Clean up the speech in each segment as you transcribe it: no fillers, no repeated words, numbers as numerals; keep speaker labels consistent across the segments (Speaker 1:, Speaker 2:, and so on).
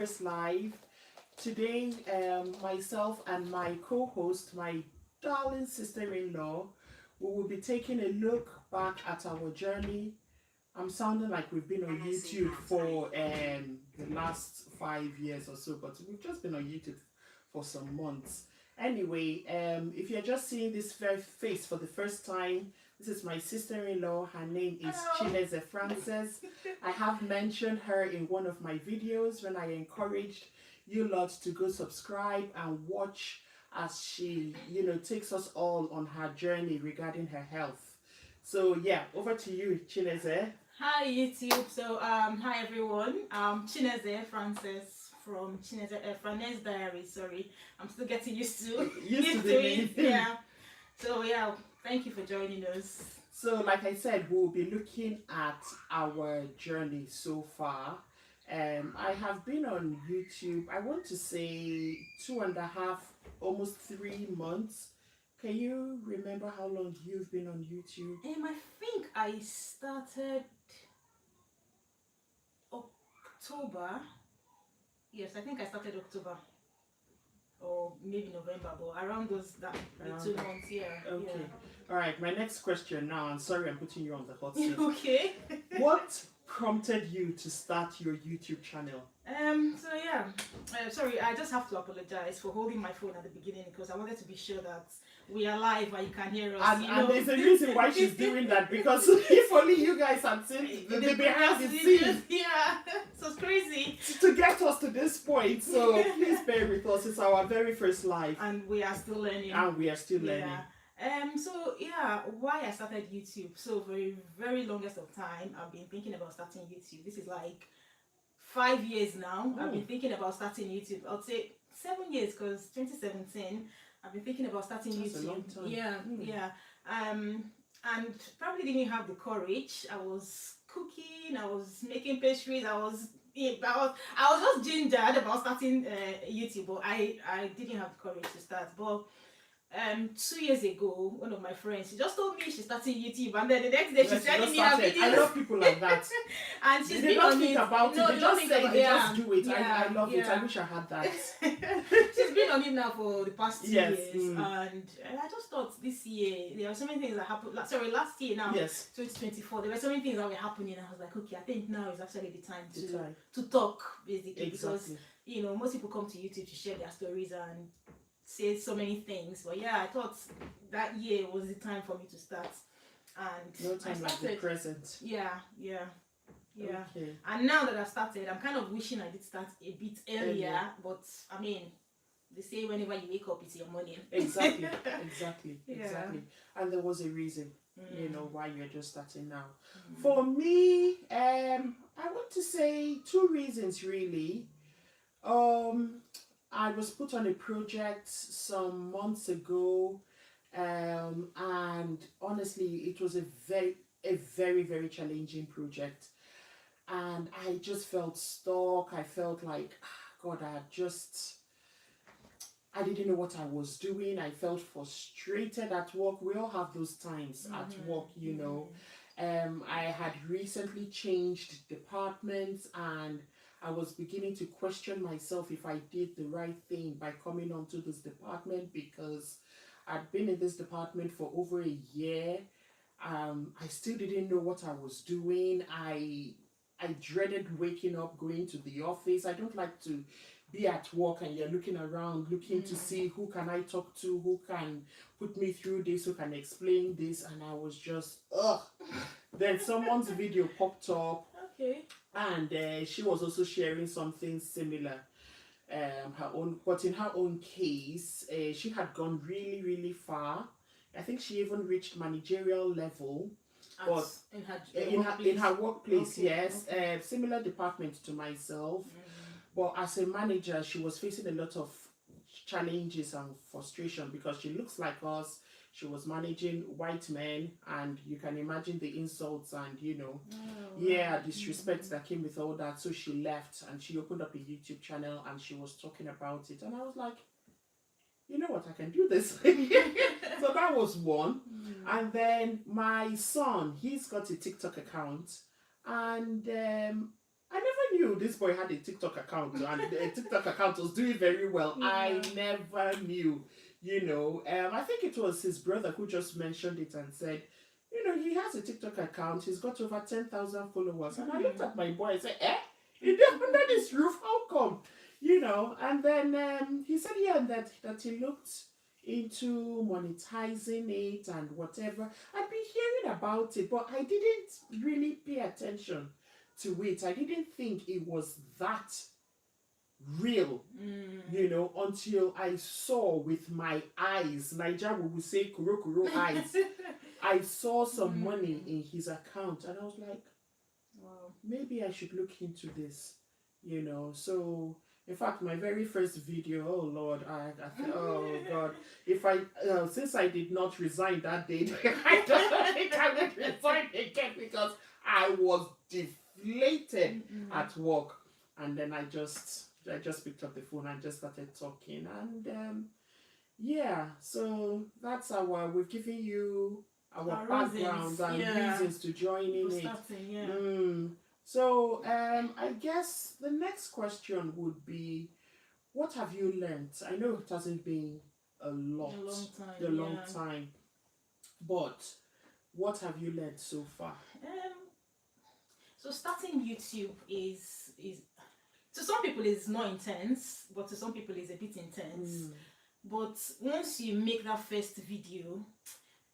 Speaker 1: First Live. Today, myself and my co host, my darling sister in law, we will be taking a look back at our journey. I'm sounding like we've been on YouTube for the last 5 years or so, but we've just been on YouTube for some months. Anyway, if you're just seeing this face for the first time, this is my sister-in-law. Her name is Chineze Frances. I have mentioned her in one of my videos when I encouraged you lot to go subscribe and watch as she, takes us all on her journey regarding her health. So yeah, over to you, Chineze.
Speaker 2: Hi YouTube. Hi everyone. Chineze Frances from Chineze Frances Diary. Sorry, I'm still getting used to
Speaker 1: used to
Speaker 2: it. Yeah. So yeah, thank you for joining us.
Speaker 1: So, like I said, we'll be looking at our journey so far. I have been on YouTube, I want to say 2.5, almost 3 months. Can you remember how long you've been on YouTube?
Speaker 2: I think I started October. Yes, I think I started October. Or maybe November, but around 2 months, yeah.
Speaker 1: Okay.
Speaker 2: Yeah.
Speaker 1: All right, my next question now, I'm sorry I'm putting you on the hot seat.
Speaker 2: Okay.
Speaker 1: What prompted you to start your YouTube channel?
Speaker 2: Sorry, I just have to apologize for holding my phone at the beginning because I wanted to be sure that we are live and you can hear us.
Speaker 1: And there's a reason why she's doing that, because if only you guys had seen the behind the scenes.
Speaker 2: Yeah, so it's crazy.
Speaker 1: To get us to this point, so please bear with us. It's our very first live.
Speaker 2: And we are still learning. Why I started YouTube. So for a very longest of time, I've been thinking about starting YouTube. This is like 5 years now. I've been thinking about starting YouTube. I'll say 7 years because 2017 I've been thinking about starting
Speaker 1: That's
Speaker 2: YouTube.
Speaker 1: A long time.
Speaker 2: Yeah. And probably didn't have the courage. I was cooking, I was making pastries, I was just gingered about starting YouTube, but I didn't have the courage to start. But 2 years ago, one of my friends, she just told me she's starting YouTube, and then the next day she's sending me her videos.
Speaker 1: I love people like that.
Speaker 2: And she's
Speaker 1: they
Speaker 2: been
Speaker 1: don't
Speaker 2: on
Speaker 1: think
Speaker 2: it.
Speaker 1: about
Speaker 2: No,
Speaker 1: it. They just say it. They just do it.
Speaker 2: Yeah,
Speaker 1: I love it. I wish I had that.
Speaker 2: She's been on it now for the past 2
Speaker 1: Yes.
Speaker 2: years, and I just thought this year there were so many things that happened. Sorry, last year now,
Speaker 1: yes,
Speaker 2: 2024, there were so many things that were happening. And I was like, okay, I think now is actually the time to talk, basically,
Speaker 1: exactly.
Speaker 2: because most people come to YouTube to share their stories and say so many things. But yeah, I thought that year was the time for me to start. And
Speaker 1: no time like the present.
Speaker 2: Yeah.
Speaker 1: Okay.
Speaker 2: And now that I've started, I'm kind of wishing I did start a bit earlier. But I mean, they say whenever you wake up, it's your morning.
Speaker 1: Exactly.
Speaker 2: Yeah.
Speaker 1: And there was a reason, why you're just starting now. For me, I want to say 2 reasons really. I was put on a project some months ago, and honestly, it was a very, very challenging project, and I just felt stuck. I felt like, God, I didn't know what I was doing. I felt frustrated at work. We all have those times at work, I had recently changed departments, and I was beginning to question myself if I did the right thing by coming onto this department, because I'd been in this department for over a year. I still didn't know what I was doing. I dreaded waking up, going to the office. I don't like to be at work and you're looking around, looking to see who can I talk to, who can put me through this, who can explain this, and I was just, ugh. Then someone's video popped up.
Speaker 2: Okay.
Speaker 1: And she was also sharing something similar, her own. But in her own case, she had gone really, really far. I think she even reached managerial level. But in her workplace,
Speaker 2: okay.
Speaker 1: Yes, similar department to myself. But as a manager, she was facing a lot of challenges and frustration because she looks like us. She was managing white men, and you can imagine the insults and disrespect that came with all that. So she left and she opened up a YouTube channel and she was talking about it, and I was like, you know what, I can do this. So that was one. And then my son, he's got a TikTok account, and I never knew this boy had a TikTok account and the TikTok account was doing very well. I never knew, I think it was his brother who just mentioned it and said, he has a TikTok account. He's got over 10,000 followers. And I looked at my boy and said, you live under this roof? How come? And then he said, yeah, that he looked into monetizing it and whatever. I'd been hearing about it, but I didn't really pay attention to it. I didn't think it was that real, until I saw with my eyes. Nigeria would say kuro kuro eyes. I saw some money in his account and I was like,
Speaker 2: wow,
Speaker 1: maybe I should look into this, So, in fact, my very first video, oh Lord, oh God, if since I did not resign that day, I don't think I would resign again because I was deflated at work. And then I just picked up the phone and just started talking. And so that's we've given you our background and reasons to join in it. So I guess the next question would be, what have you learned? I know it hasn't been a long time, but what have you learned so far?
Speaker 2: So starting YouTube is to some people is not intense, but to some people is a bit intense. But once you make that first video,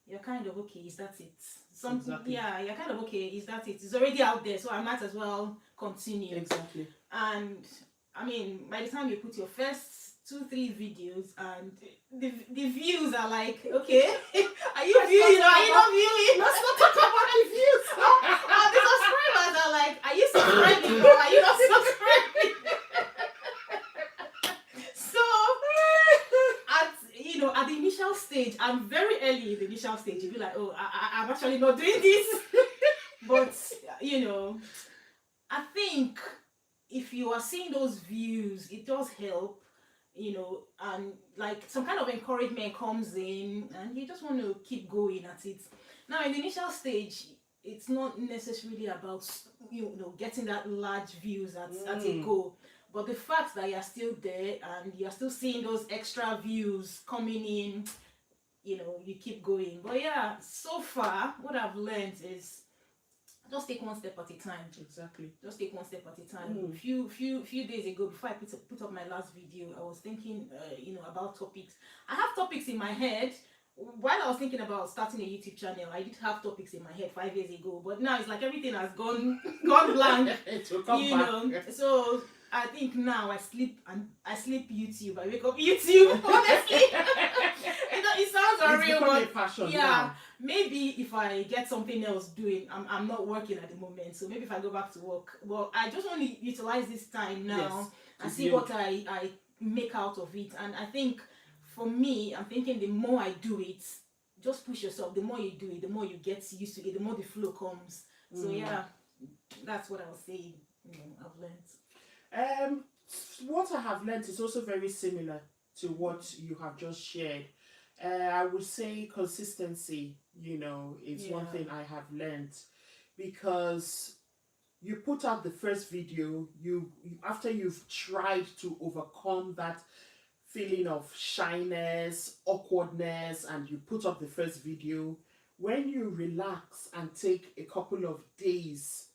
Speaker 2: you're kind of okay, is that it?
Speaker 1: Exactly.
Speaker 2: Yeah, you're kind of okay, is that it? It's already out there, so I might as well continue.
Speaker 1: Exactly.
Speaker 2: And I mean, by the time you put your first 2-3 videos and the views are like, okay, are you viewing? Are you not viewing?
Speaker 1: Let's not talk about the views.
Speaker 2: And the subscribers are like, are you subscribing or are you not subscribing? So at the initial stage, I'm very early in the initial stage, you'll be like, oh, I'm actually not doing this. But I think if you are seeing those views, it does help, and like some kind of encouragement comes in and you just want to keep going at it. Now in the initial stage, it's not necessarily about getting that large views at a go, but the fact that you're still there and you're still seeing those extra views coming in, you keep going. But yeah, so far what I've learned is just take one step at a time.
Speaker 1: Exactly.
Speaker 2: Just take one step at a time. Few days ago, before I put up my last video, I was thinking, about topics. I have topics in my head. While I was thinking about starting a YouTube channel, I did have topics in my head 5 years ago. But now it's like everything has gone blank.
Speaker 1: Back.
Speaker 2: So I think now I sleep YouTube. I wake up YouTube. Honestly, it sounds unreal, but
Speaker 1: fashion,
Speaker 2: yeah. Maybe if I get something else doing, I'm not working at the moment. So maybe if I go back to work, well, I just want to utilize this time now and see what I make out of it. And I think for me, I'm thinking the more I do it, just push yourself. The more you do it, the more you get used to it, the more the flow comes. So yeah, that's what I was saying. I've learned.
Speaker 1: What I have learned is also very similar to what you have just shared. I would say consistency, is one thing I have learned, because you put out the first video, you after you've tried to overcome that feeling of shyness, awkwardness, and you put up the first video, when you relax and take a couple of days,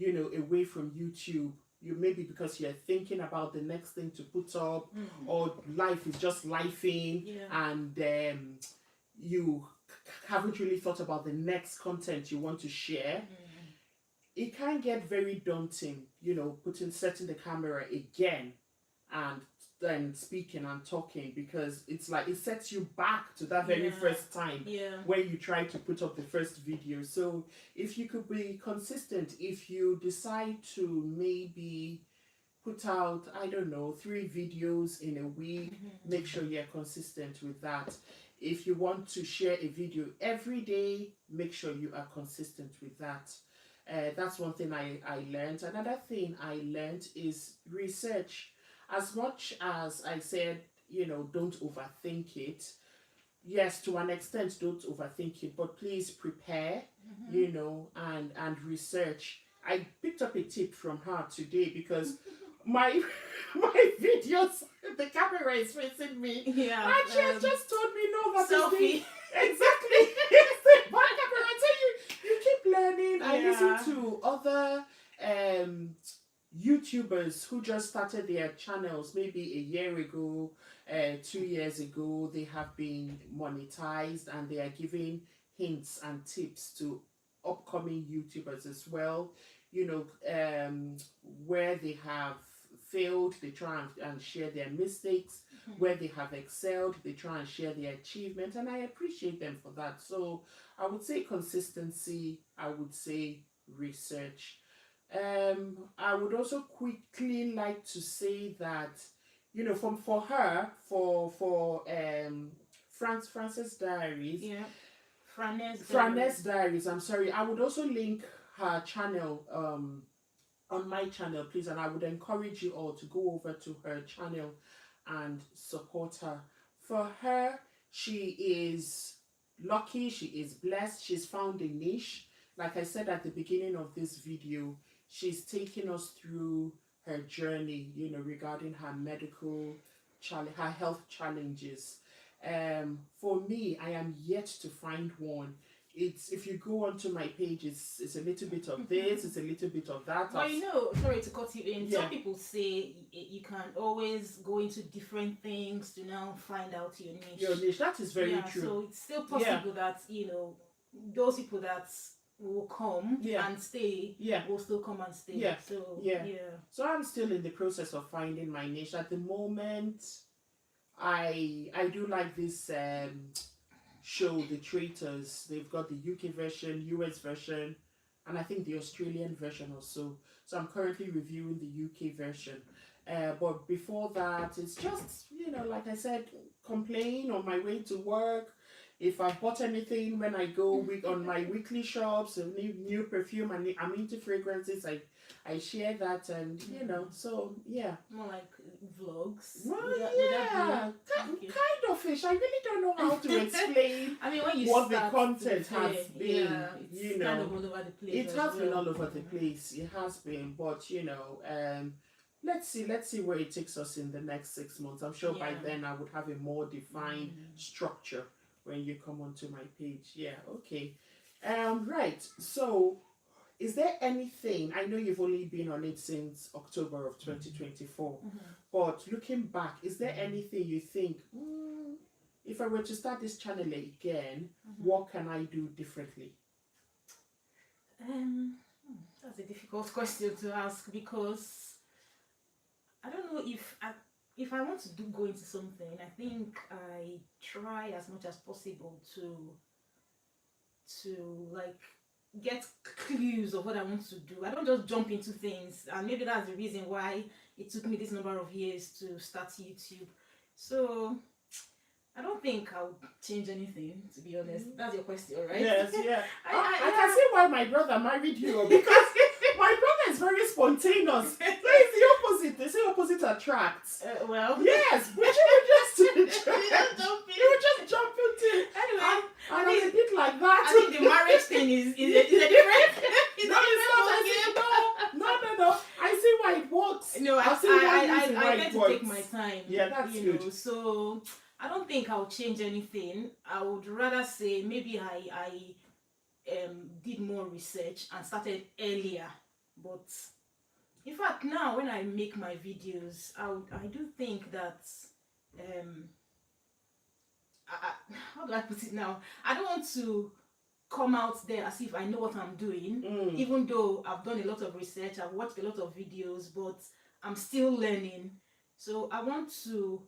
Speaker 1: away from YouTube, you maybe because you're thinking about the next thing to put up, or life is just lifing, and you haven't really thought about the next content you want to share. It can get very daunting, setting the camera again and then speaking and talking, because it's like it sets you back to that very first time when you try to put up the first video. So if you could be consistent, if you decide to maybe put out, I don't know, 3 videos in a week, make sure you're consistent with that. If you want to share a video every day, make sure you are consistent with that. That's one thing I learned. Another thing I learned is research. As much as I said, don't overthink it. Yes, to an extent, don't overthink it, but please prepare, and research. I picked up a tip from her today because my my videos, the camera is facing me,
Speaker 2: Yeah.
Speaker 1: and she has just told me no, that is
Speaker 2: Selfie.
Speaker 1: exactly it's the back camera. So you keep learning. I
Speaker 2: Yeah.
Speaker 1: listen to other YouTubers who just started their channels maybe a year ago, 2 years ago. They have been monetized and they are giving hints and tips to upcoming YouTubers as well. You know, where they have failed, they try and share their mistakes. Where they have excelled, they try and share their achievement, and I appreciate them for that. So I would say consistency, I would say research. I would also quickly like to say that, you know, from for her, for Frances Diaries,
Speaker 2: Yeah. Franes.
Speaker 1: Franes Diaries, I'm sorry, I would also link her channel on my channel, please, and I would encourage you all to go over to her channel and support her. For her, she is lucky, she is blessed, she's found a niche. Like I said at the beginning of this video, she's taking us through her journey, you know, regarding her medical challenge, her health challenges. For me, I am yet to find one. It's, if you go onto my page, it's a little bit of this, it's a little bit of that.
Speaker 2: Well, you know, sorry to cut you in.
Speaker 1: Yeah.
Speaker 2: Some people say you can always go into different things to now find out your niche.
Speaker 1: Your niche, that is very
Speaker 2: Yeah,
Speaker 1: true.
Speaker 2: so it's still possible that, you know, those people that will come
Speaker 1: Yeah.
Speaker 2: and stay
Speaker 1: Yeah.
Speaker 2: will still come and stay.
Speaker 1: Yeah.
Speaker 2: So
Speaker 1: Yeah.
Speaker 2: yeah.
Speaker 1: So I'm still in the process of finding my niche. At the moment, I do like this show, The Traitors. They've got the UK version, US version, and I think the Australian version also. So I'm currently reviewing the UK version. But before that, it's just, you know, like I said, complain on my way to work. If I've bought anything when I go on my weekly shops, a new perfume, and I'm into fragrances, I share that, and you know, so yeah.
Speaker 2: More like vlogs.
Speaker 1: Well,
Speaker 2: Would that
Speaker 1: yeah,
Speaker 2: be- okay.
Speaker 1: kind of fish. I really don't know how to explain
Speaker 2: I mean, when you
Speaker 1: what the
Speaker 2: start
Speaker 1: content
Speaker 2: to
Speaker 1: has
Speaker 2: play,
Speaker 1: been.
Speaker 2: yeah, it's
Speaker 1: You
Speaker 2: kind
Speaker 1: know,
Speaker 2: of all over the place.
Speaker 1: it
Speaker 2: as
Speaker 1: has been
Speaker 2: well.
Speaker 1: all over the place. It has been, but you know, let's see where it takes us in the next 6 months. I'm sure by
Speaker 2: Yeah.
Speaker 1: then I would have a more defined structure when you come onto my page. Yeah, okay. Right. So, is there anything? I know you've only been on it since October of 2024, but looking back, is there anything you think? If I were to start this channel again, what can I do differently?
Speaker 2: That's a difficult question to ask because I don't know if I want to go into something. I think I try as much as possible to like get clues of what I want to do. I don't just jump into things, and maybe that's the reason why it took me this number of years to start YouTube. So I don't think I'll change anything, to be honest. That's your question, right?
Speaker 1: Yes, yeah. I
Speaker 2: I
Speaker 1: can see why my brother married you, because my brother is very spontaneous. So it's the opposite. They say opposite attracts.
Speaker 2: Well,
Speaker 1: Yes, but you would just
Speaker 2: you just jump in.
Speaker 1: you would just jump into.
Speaker 2: Anyway,
Speaker 1: And I'm a bit like that.
Speaker 2: I think the marriage thing is a different.
Speaker 1: No, it's not. I see, no. I see why it works.
Speaker 2: No,
Speaker 1: I see why
Speaker 2: I
Speaker 1: it
Speaker 2: get to
Speaker 1: works.
Speaker 2: take my time.
Speaker 1: Yeah, that's
Speaker 2: you know,
Speaker 1: good.
Speaker 2: so I don't think I'll change anything. I would rather say maybe I did more research and started earlier. But in fact, now when I make my videos, I do think that how do I put it now? I don't want to come out there as if I know what I'm doing, even though I've done a lot of research, I've watched a lot of videos, but I'm still learning. So I want to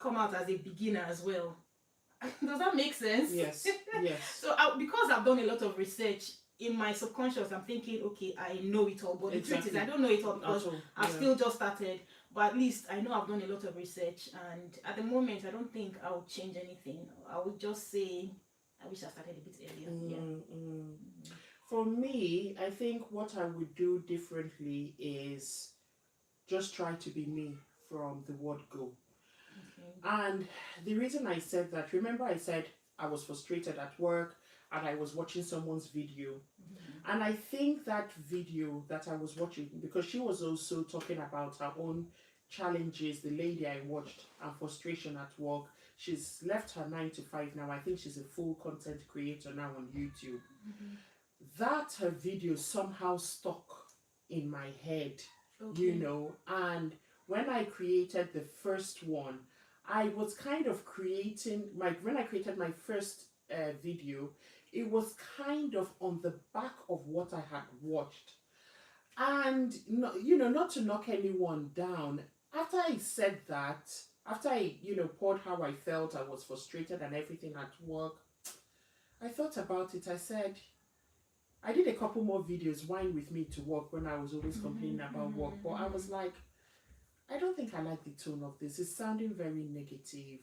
Speaker 2: come out as a beginner as well. Does that make sense?
Speaker 1: Yes, yes.
Speaker 2: So because I've done a lot of research, in my subconscious I'm thinking, okay, I know it all, but the truth is I don't know it all because I've still just started. But at least I know I've done a lot of research, and at the moment I don't think I'll change anything. I would just say I wish I started a bit earlier.
Speaker 1: For me, I think what I would do differently is just try to be me from the word go. And the reason I said that, remember I said I was frustrated at work, and I was watching someone's video.
Speaker 2: Mhm.
Speaker 1: And I think that video that I was watching, because she was also talking about her own challenges, the lady I watched, and frustration at work. She's left her 9 to 5 now. I think she's a full content creator now on YouTube.
Speaker 2: Mhm.
Speaker 1: That her video somehow stuck in my head,
Speaker 2: Okay.
Speaker 1: and when I created the first one, I was kind of when I created my first video, it was kind of on the back of what I had watched. And no, not to knock anyone down, after I said that, after I poured how I felt, I was frustrated and everything at work, I thought about it. I said, I did a couple more videos, Wine with Me to Work, when I was always complaining about work. But I was like, I don't think I like the tone of this. It's sounding very negative.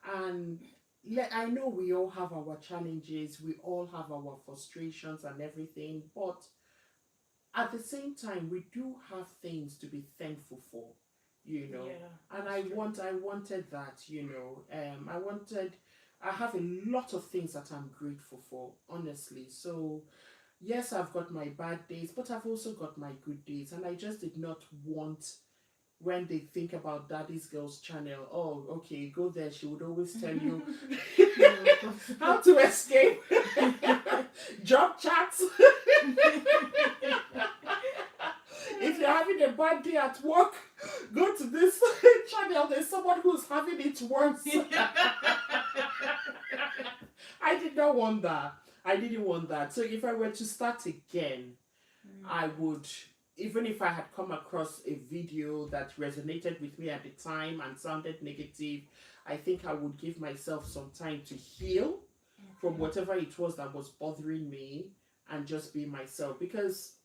Speaker 1: And I know we all have our challenges, we all have our frustrations and everything. But at the same time, we do have things to be thankful for,
Speaker 2: Yeah,
Speaker 1: And
Speaker 2: that's true.
Speaker 1: I wanted that, I have a lot of things that I'm grateful for, honestly. So yes, I've got my bad days, but I've also got my good days. And I just did not want, when they think about Daddy's Girls channel, oh, okay, go there. She would always tell you
Speaker 2: No, of course.
Speaker 1: how to escape job chats. If you're having a bad day at work, go to this channel. There's someone who's having it worse. I did not want that. I didn't want that. So if I were to start again, I would, even if I had come across a video that resonated with me at the time and sounded negative, I think I would give myself some time to heal from whatever it was that was bothering me and just be myself. Because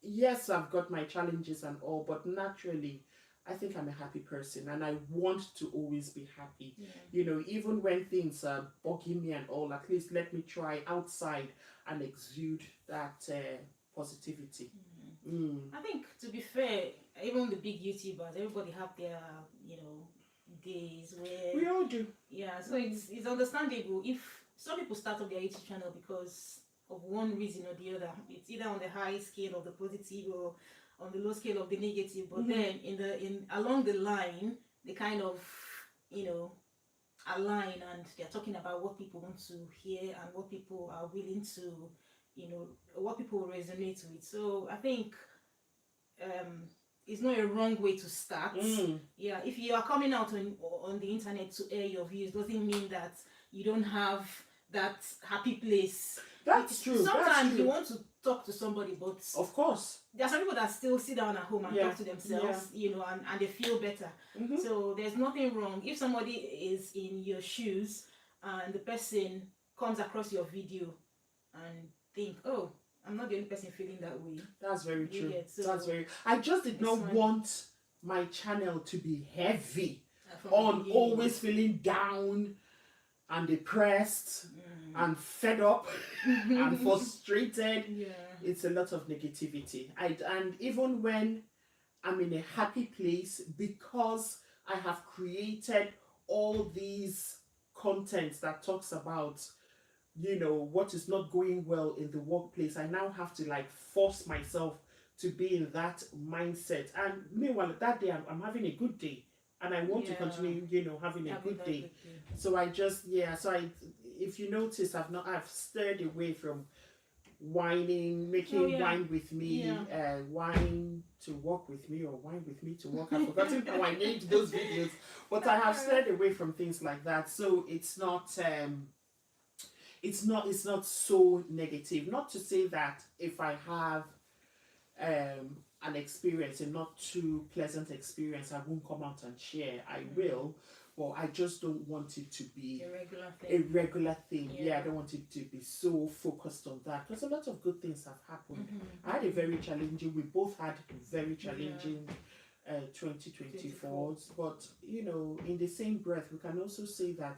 Speaker 1: yes, I've got my challenges and all, but naturally, I think I'm a happy person and I want to always be happy.
Speaker 2: Yeah.
Speaker 1: Even when things are bugging me and all, at least let me try outside and exude that positivity.
Speaker 2: I think, to be fair, even the big YouTubers, everybody have their, days where,
Speaker 1: We all do.
Speaker 2: yeah. So it's understandable if some people start up their YouTube channel because of one reason or the other. It's either on the high scale of the positive or on the low scale of the negative. But then in along the line, they kind of, align, and they're talking about what people want to hear and what people are willing to, what people resonate with. So I think it's not a wrong way to start. Yeah, if you are coming out on the internet to air your views, doesn't mean that you don't have that happy place.
Speaker 1: That's true.
Speaker 2: Sometimes
Speaker 1: That's true.
Speaker 2: you want to talk to somebody, but
Speaker 1: of course,
Speaker 2: there are some people that still sit down at home and talk to themselves, and they feel better. So there's nothing wrong if somebody is in your shoes and the person comes across your video and think, oh, I'm not the only person feeling that way.
Speaker 1: That's very true.
Speaker 2: So
Speaker 1: that's very. I just did not want my channel to be heavy on always feeling down and depressed and fed up and frustrated.
Speaker 2: Yeah.
Speaker 1: It's a lot of negativity. And even when I'm in a happy place, because I have created all these contents that talks about what is not going well in the workplace, I now have to force myself to be in that mindset. And meanwhile, that day I'm having a good day and I want to continue having a good day. So I just if you notice, I've steered away from whining, making wine with me, wine to work with me, or wine with me to work. I've forgotten how I named those videos, but I have steered away from things like that. So it's not so negative. Not to say that if I have an experience, a not too pleasant experience, I won't come out and share. I will, but I just don't want it to be a regular thing. I don't want it to be so focused on that, because a lot of good things have happened. I had a very challenging, we both had very challenging 2024s, but in the same breath we can also say that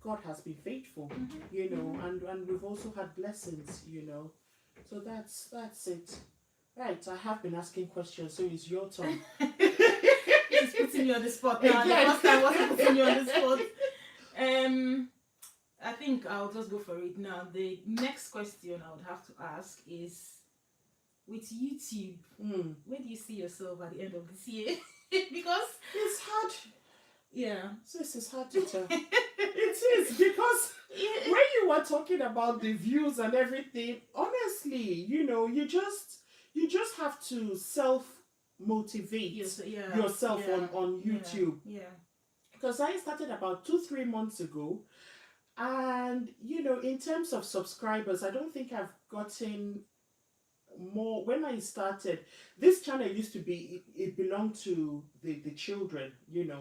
Speaker 1: God has been faithful, and we've also had blessings, so that's it. Right, I have been asking questions, so it's your turn.
Speaker 2: It's putting you on the spot now. The first time wasn't putting you on the spot. I think I'll just go for it now. The next question I would have to ask is, with YouTube, where do you see yourself at the end of this year? Because
Speaker 1: It's hard.
Speaker 2: yeah,
Speaker 1: This is hard to tell. It is, because when you were talking about the views and everything, honestly, you just have to self motivate yourself on YouTube.
Speaker 2: Yeah.
Speaker 1: Because I started about 2-3 months ago, and in terms of subscribers, I don't think I've gotten more. When I started, this channel used to be, it belonged to the children,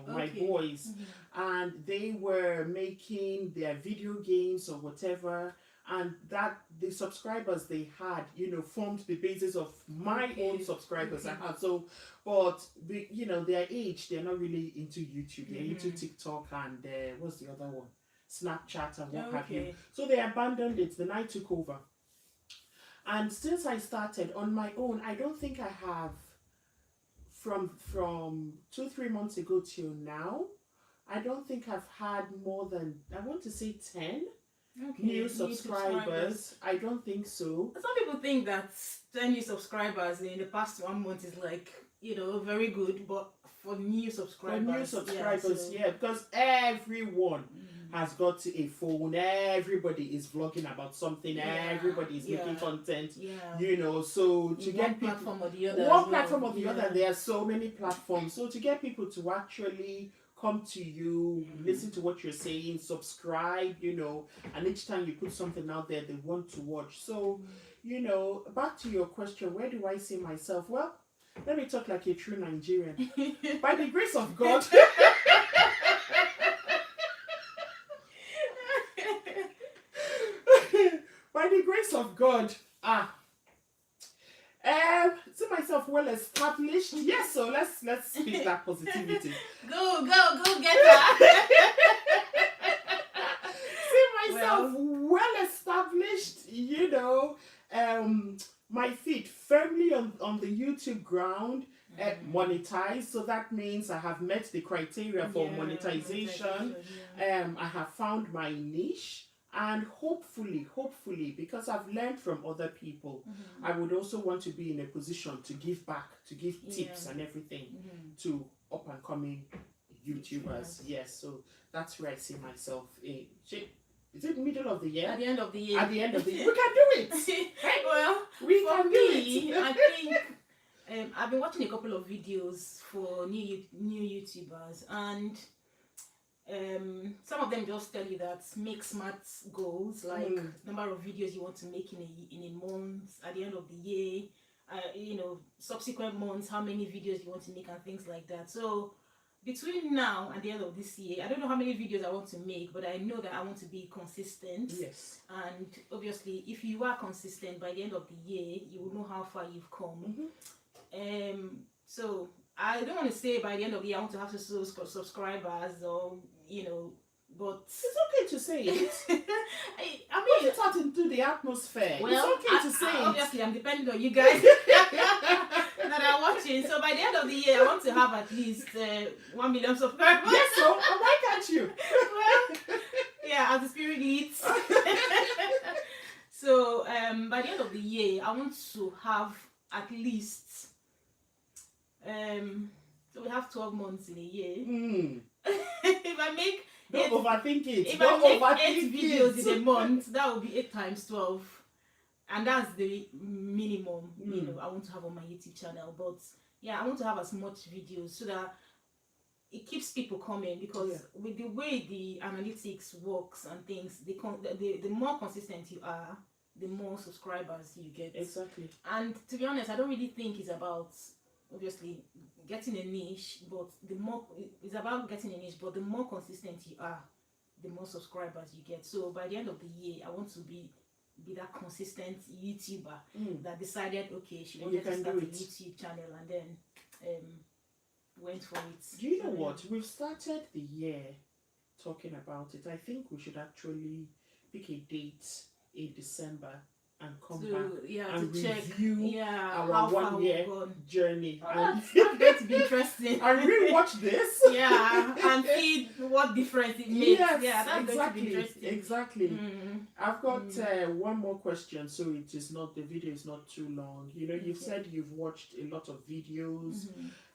Speaker 1: my
Speaker 2: Okay.
Speaker 1: boys, and they were making their video games or whatever, and that the subscribers they had formed the basis of my own subscribers I had. So but their age, they're not really into YouTube, they're into TikTok and what's the other one, Snapchat and what have you. So they abandoned it. Then I took over. And since I started on my own, I don't think I have, from 2-3 months ago till now, I don't think I've had more than, I want to say 10 new subscribers. I don't think so.
Speaker 2: Some people think that 10 new subscribers in the past 1 month is like, very good, but for new subscribers.
Speaker 1: Because everyone has got a phone, everybody is vlogging about something, everybody is making content, so to get people,
Speaker 2: platform or the other,
Speaker 1: one platform or the other, there are so many platforms, so to get people to actually come to you, listen to what you're saying, subscribe, and each time you put something out there, they want to watch. So, back to your question, where do I see myself? Well, let me talk like a true Nigerian. By the grace of God. By the grace of God, see myself well established. Yes, so let's speak that positivity.
Speaker 2: Go get that.
Speaker 1: See myself well established, my feet firmly on the YouTube ground, monetized. So that means I have met the criteria for monetization. I have found my niche. And hopefully, because I've learned from other people, I would also want to be in a position to give back, to give tips and everything to up and coming YouTubers. Yes, so that's where I see myself. Is it middle of the year?
Speaker 2: At the end of the year.
Speaker 1: At the end of the year. We can do it!
Speaker 2: Well,
Speaker 1: we can do it!
Speaker 2: I think I've been watching a couple of videos for new YouTubers, and some of them just tell you that make smart goals, like number of videos you want to make in a month, at the end of the year, subsequent months, how many videos you want to make and things like that. So between now and the end of this year, I don't know how many videos I want to make, but I know that I want to be consistent.
Speaker 1: Yes.
Speaker 2: And obviously, if you are consistent, by the end of the year, you will know how far you've come. So I don't want to say by the end of the year I want to have subscribers, or but
Speaker 1: it's okay to say it.
Speaker 2: I mean,
Speaker 1: put it out into the atmosphere.
Speaker 2: Well,
Speaker 1: it's okay to say
Speaker 2: obviously, I'm depending on you guys that are watching. So by the end of the year, I want to have at least 1 million subscribers.
Speaker 1: Yes, so why can't you?
Speaker 2: Well, yeah, as the spirit leads. So by the end of the year, I want to have at least so we have 12 months in a year. If I make
Speaker 1: don't overthink it.
Speaker 2: If I make 8 videos in a month, that will be 8 times 12, and that's the minimum I want to have on my YouTube channel. But yeah, I want to have as much videos so that it keeps people coming, because with the way the analytics works and things, the more consistent you are, the more subscribers you get.
Speaker 1: Exactly.
Speaker 2: And to be honest, I don't really think it's about obviously getting a niche, but it's about getting a niche, but the more consistent you are, the more subscribers you get. So by the end of the year, I want to be that consistent YouTuber that decided, okay, she wanted to start a YouTube channel, and then went for it.
Speaker 1: Do you know what? We've started the year talking about it. I think we should actually pick a date in December and come back and
Speaker 2: to check
Speaker 1: review our
Speaker 2: how far
Speaker 1: 1
Speaker 2: we've
Speaker 1: year
Speaker 2: gone.
Speaker 1: journey.
Speaker 2: Oh,
Speaker 1: And
Speaker 2: that's going to be interesting.
Speaker 1: and rewatch this.
Speaker 2: Yeah, and see what difference it makes.
Speaker 1: Yes,
Speaker 2: Yeah, that's
Speaker 1: exactly,
Speaker 2: going to be interesting.
Speaker 1: exactly.
Speaker 2: Mm.
Speaker 1: I've got one more question, so it is not, the video is not too long. You know, you've said you've watched a lot of videos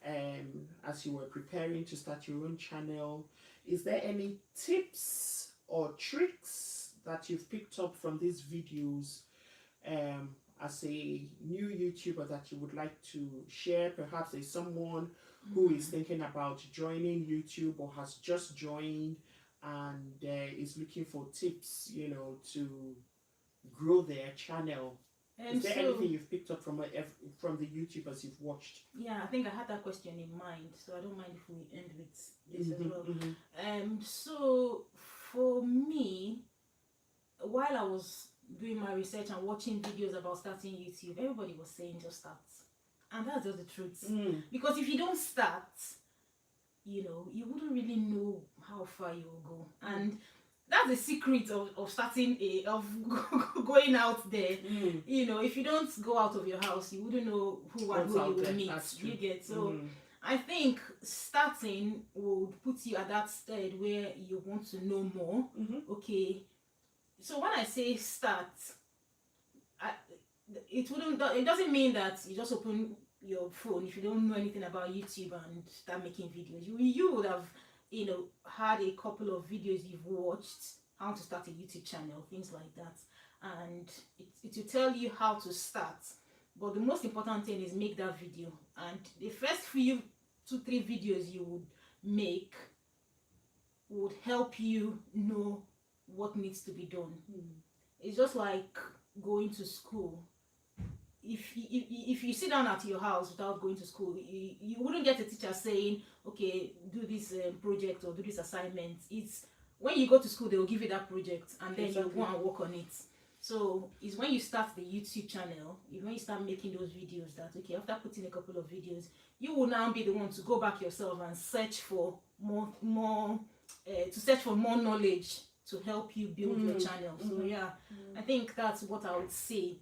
Speaker 1: as you were preparing to start your own channel. Is there any tips or tricks that you've picked up from these videos as a new YouTuber that you would like to share? Perhaps there's someone who is thinking about joining YouTube or has just joined and is looking for tips, you know, to grow their channel. Is there anything you've picked up from the YouTubers you've watched?
Speaker 2: Yeah, I think I had that question in mind, so I don't mind if we end with this as well. So for me, while I was doing my research and watching videos about starting YouTube, everybody was saying just start, and that's just the truth. Because if you don't start, you know, you wouldn't really know how far you will go, and that's the secret of starting of going out there. You know, if you don't go out of your house, you wouldn't know who and who you will meet. You get so. I think starting would put you at that stage where you want to know more. Okay, so when I say start, it doesn't mean that you just open your phone if you don't know anything about YouTube and start making videos. You would have, you know, had a couple of videos you've watched, how to start a YouTube channel, things like that, and it will tell you how to start. But the most important thing is make that video, and the first few 2-3 videos you would make would help you know what needs to be done. It's just like going to school. If you sit down at your house without going to school, you wouldn't get a teacher saying, okay, do this project or do this assignment. It's when you go to school, they will give you that project, and then you go and work on it. So it's when you start the YouTube channel, when you start making those videos, that okay, after putting a couple of videos, you will now be the one to go back yourself and search for more knowledge to help you build your channel. So yeah, I think that's what I would say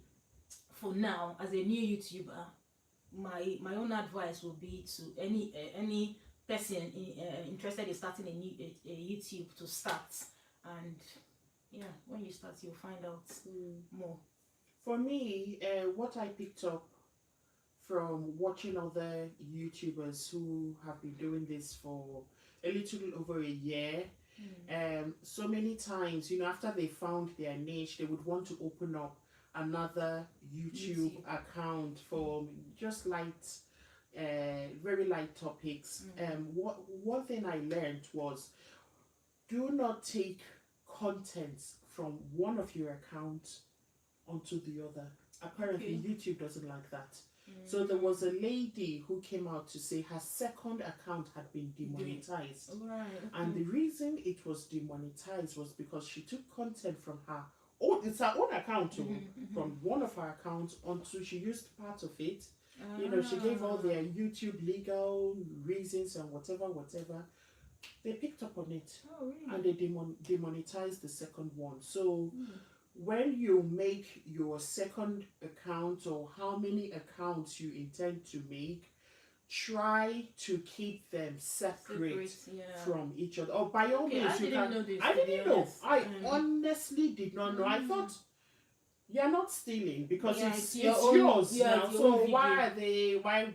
Speaker 2: for now as a new YouTuber. My own advice would be to any person interested in starting a YouTube to start, and yeah, when you start you'll find out more.
Speaker 1: For me, what I picked up from watching other YouTubers who have been doing this for a little over a year, so many times, you know, after they found their niche, they would want to open up another YouTube account for just light, very light topics. One thing I learned was, do not take content from one of your accounts onto the other. Apparently YouTube doesn't like that. So there was a lady who came out to say her second account had been demonetized. And the reason it was demonetized was because she took content from her own, it's her own account too, from one of her accounts onto, she used part of it. You know, she gave all their YouTube legal reasons and whatever. They picked up on it. And they demonetized the second one. So when you make your second account, or how many accounts you intend to make, try to keep them separate from each other. Oh, by all means, you can. I didn't know. I honestly did not know. I thought you're not stealing because it's yours now. So why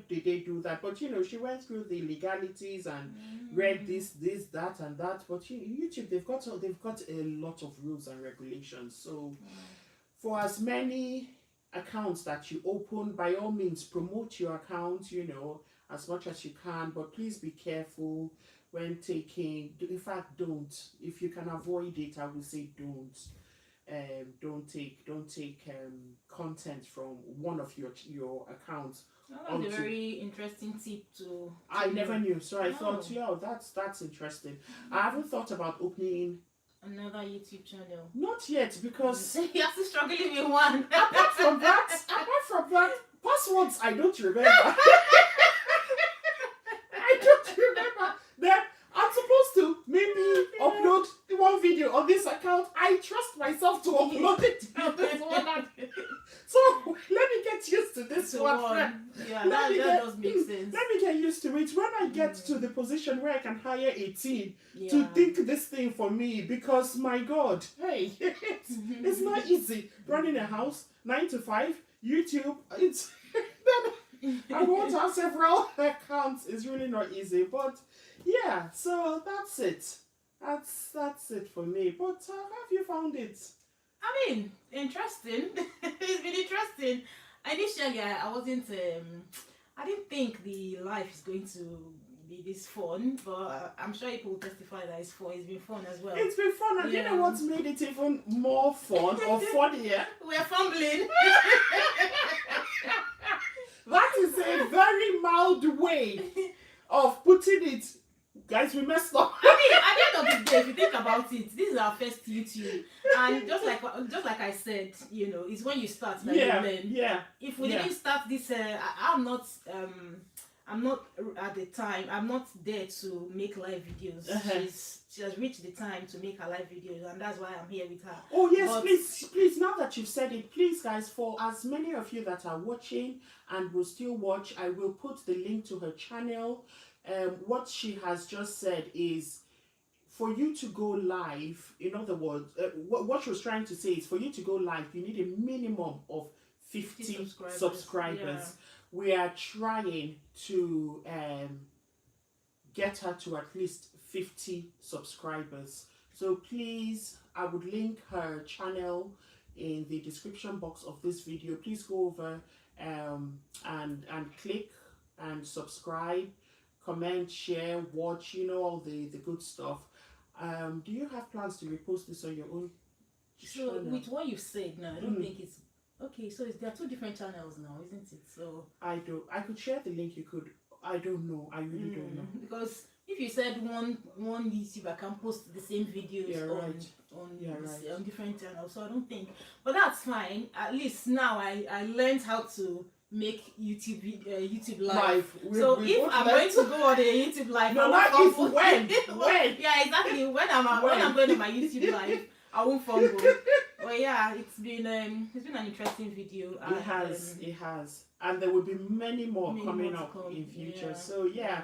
Speaker 1: did they do that? But you know, she went through the legalities and read this, that, and that. But YouTube, they've got a lot of rules and regulations. So for as many accounts that you open, by all means, promote your account, you know, as much as you can. But please be careful when taking. In fact, don't. If you can avoid it, I will say don't. Don't take content from one of your accounts.
Speaker 2: That's a very interesting tip to
Speaker 1: I never knew, so I thought, yeah, that's interesting. I haven't thought about opening
Speaker 2: another YouTube channel.
Speaker 1: Not yet, because
Speaker 2: you're still struggling with one.
Speaker 1: apart from that, passwords I don't remember. I don't remember. Then I'm supposed to maybe upload one video on this account. I trust myself to upload it. me get used to it. When I get to the position where I can hire a team
Speaker 2: Yeah.
Speaker 1: to think this thing for me, because my God, hey, it's not easy running a house 9 to 5, YouTube. It's I want to have several accounts. It's really not easy, but yeah. So that's it. That's it for me. But how have you found it?
Speaker 2: I mean, interesting. It's been interesting. Initially, I wasn't. I didn't think the life is going to be this fun, but I'm sure people will testify that it's fun. It's been fun as well.
Speaker 1: It's been fun, and you know
Speaker 2: Yeah.
Speaker 1: what's made it even more fun or funnier?
Speaker 2: We're fumbling.
Speaker 1: That is a very mild way of putting it. Guys, we messed up.
Speaker 2: I mean, at the end of the day, if you think about it, this is our first YouTube, and just like I said, you know, it's when you start that you learn.
Speaker 1: Yeah.
Speaker 2: If we
Speaker 1: Yeah.
Speaker 2: didn't start this, I'm not at the time. I'm not there to make live videos.
Speaker 1: Uh-huh.
Speaker 2: She has reached the time to make her live videos, and that's why I'm here with her.
Speaker 1: Oh yes,
Speaker 2: But-
Speaker 1: please. Now that you've said it, please, guys, for as many of you that are watching and will still watch, I will put the link to her channel. What she has just said is, for you to go live, in other words, what she was trying to say is, for you to go live, you need a minimum of 50 subscribers.
Speaker 2: Yeah.
Speaker 1: We are trying to get her to at least 50 subscribers. So please, I would link her channel in the description box of this video. Please go over and click and subscribe, comment, share, watch, you know, all the good stuff. Do you have plans to repost this on your own
Speaker 2: So
Speaker 1: channel?
Speaker 2: with what you've said now, I don't
Speaker 1: Mm.
Speaker 2: think it's okay. So there are two different channels now, isn't it? So
Speaker 1: I could share the link. You could. I don't know. I really don't know.
Speaker 2: because if you said one YouTuber can post the same videos
Speaker 1: Yeah,
Speaker 2: on
Speaker 1: right. Yeah, right.
Speaker 2: on different channels, so I don't think. But that's fine. At least now I learned how to make YouTube live. So
Speaker 1: We
Speaker 2: if
Speaker 1: both
Speaker 2: I'm
Speaker 1: learned-
Speaker 2: going to go on a YouTube live,
Speaker 1: No,
Speaker 2: I
Speaker 1: not
Speaker 2: won't
Speaker 1: if,
Speaker 2: fumble.
Speaker 1: when.
Speaker 2: Yeah, exactly. When I'm
Speaker 1: When?
Speaker 2: going to my YouTube live, I won't fumble. But yeah, it's been an interesting video.
Speaker 1: It has, and there will be many more
Speaker 2: Many
Speaker 1: coming
Speaker 2: more to
Speaker 1: up
Speaker 2: come.
Speaker 1: in future.
Speaker 2: Yeah.
Speaker 1: So yeah,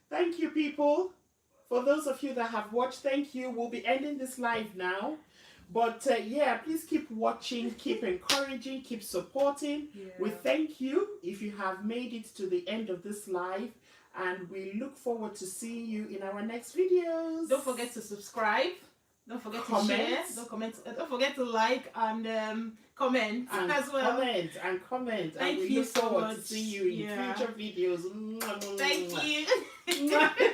Speaker 1: thank you, people. For those of you that have watched, thank you. We'll be ending this live now, but yeah, please keep watching, keep encouraging, keep supporting.
Speaker 2: Yeah.
Speaker 1: We thank you if you have made it to the end of this live, and we look forward to seeing you in our next videos.
Speaker 2: Don't forget to subscribe. Don't forget to share. Don't forget to like and comment
Speaker 1: and
Speaker 2: as well.
Speaker 1: comment, and
Speaker 2: Thank
Speaker 1: we
Speaker 2: you
Speaker 1: look
Speaker 2: so
Speaker 1: forward to
Speaker 2: much.
Speaker 1: seeing you in
Speaker 2: Yeah.
Speaker 1: future videos.
Speaker 2: Thank you.
Speaker 1: Mwah.